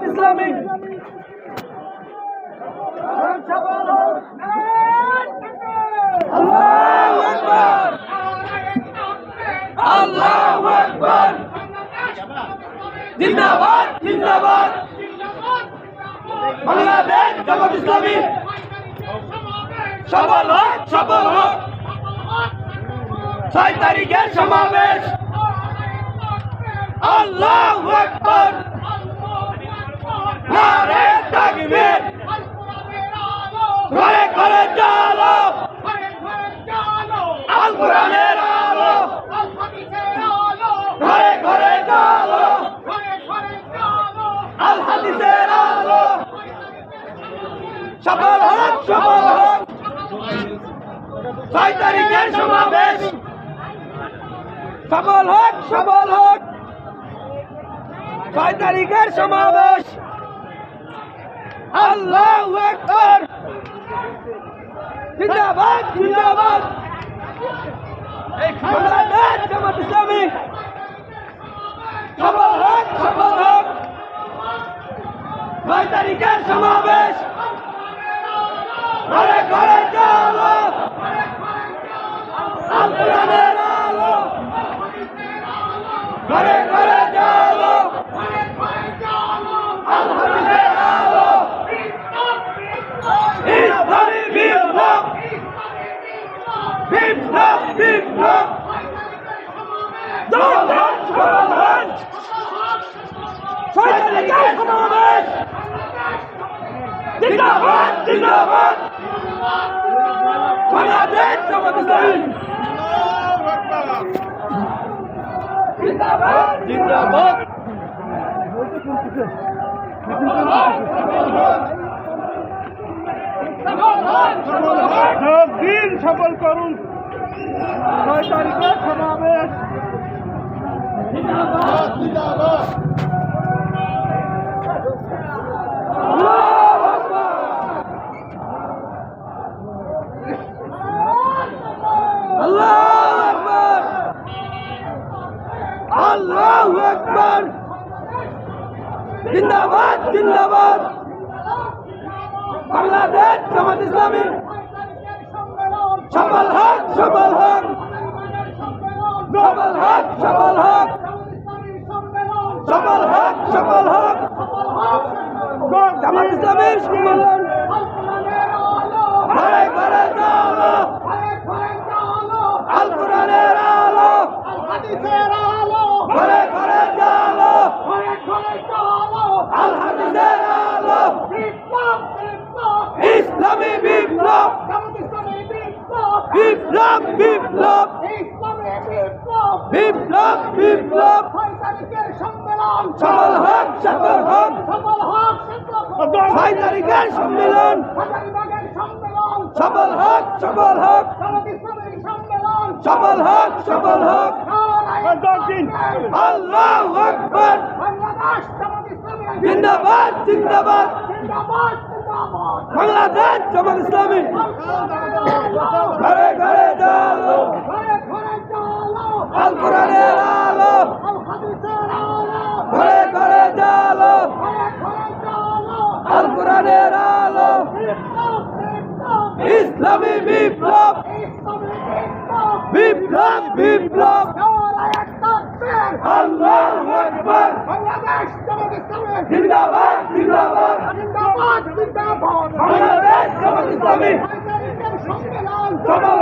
ইসলামী আল্লাহু আকবার আল্লাহু আকবার জিন্দাবাদ জিন্দাবাদ বাংলাদেশ জামাত ইসলামী সফল হোক 6 তারিখের সমাবেশ আল্লাহু আকবার নারে তাকবীর ঘরে ঘরে জালো আল কোরআনের আলো ঘরে ঘরে জালো আল হাদিসের আলো সফল হোক 6 তারিখের সমাবেশ সফল হোক 6 তারিখের সমাবেশ আল্লাহু আকবার জিন্দাবাদ জিন্দাবাদ বাংলাদেশ জামাত ইসলামী সফল হোক 6 তারিখের সমাবেশ ঘরে ঘরে চলো আল কোরআনের আলো ঘরে ঘরে চলো আল হাদিসের আলো ইসলামী বিপ্লব বিপ্লব বিপ্লব দৌলত সমাবেশ 6 তারিখের সমাবেশ জিন্দাবাদ জিন্দাবাদ বাংলাদেশ জামাত ইসলামী জিন্দাবাদ জিন্দাবাদ দিন সফল করুন 6 তারিখের সমাবেশ জিন্দাবাদ জিন্দাবাদ আল্লাহু আকবার জিন্দাবাদ জিন্দাবাদ বাংলাদেশ জামাত ইসলামী সফল হোক সফল হোক সফল হোক সফল হোক সফল হোক সফল হোক জামাত ইসলামী সম্মেলন ঘরে ঘরে চলো আল কোরআনের আলো ঘরে ঘরে চলো আল হাদিসের আলো ইসলামী বিপ্লব বিপ্লব বিপ্লব বিপ্লব বিপ্লব সফল হোক 6 তারিখের সম্মেলন সফল হোক সফল হোক আল্লাহু আকবার জিন্দাবাদ জিন্দাবাদ বাংলাদেশ জামাত ইসলামী ঘরে ঘরে চলো আল কোরআনের আলো ঘরে ঘরে চলো আল কোরআনের আলো ইসলামী বিপ্লব বিপ্লব বিপ্লব আল্লাহু আকবার জিন্দাবাদ জিন্দাবাদ বাংলাদেশ জামাত ইসলামী সফল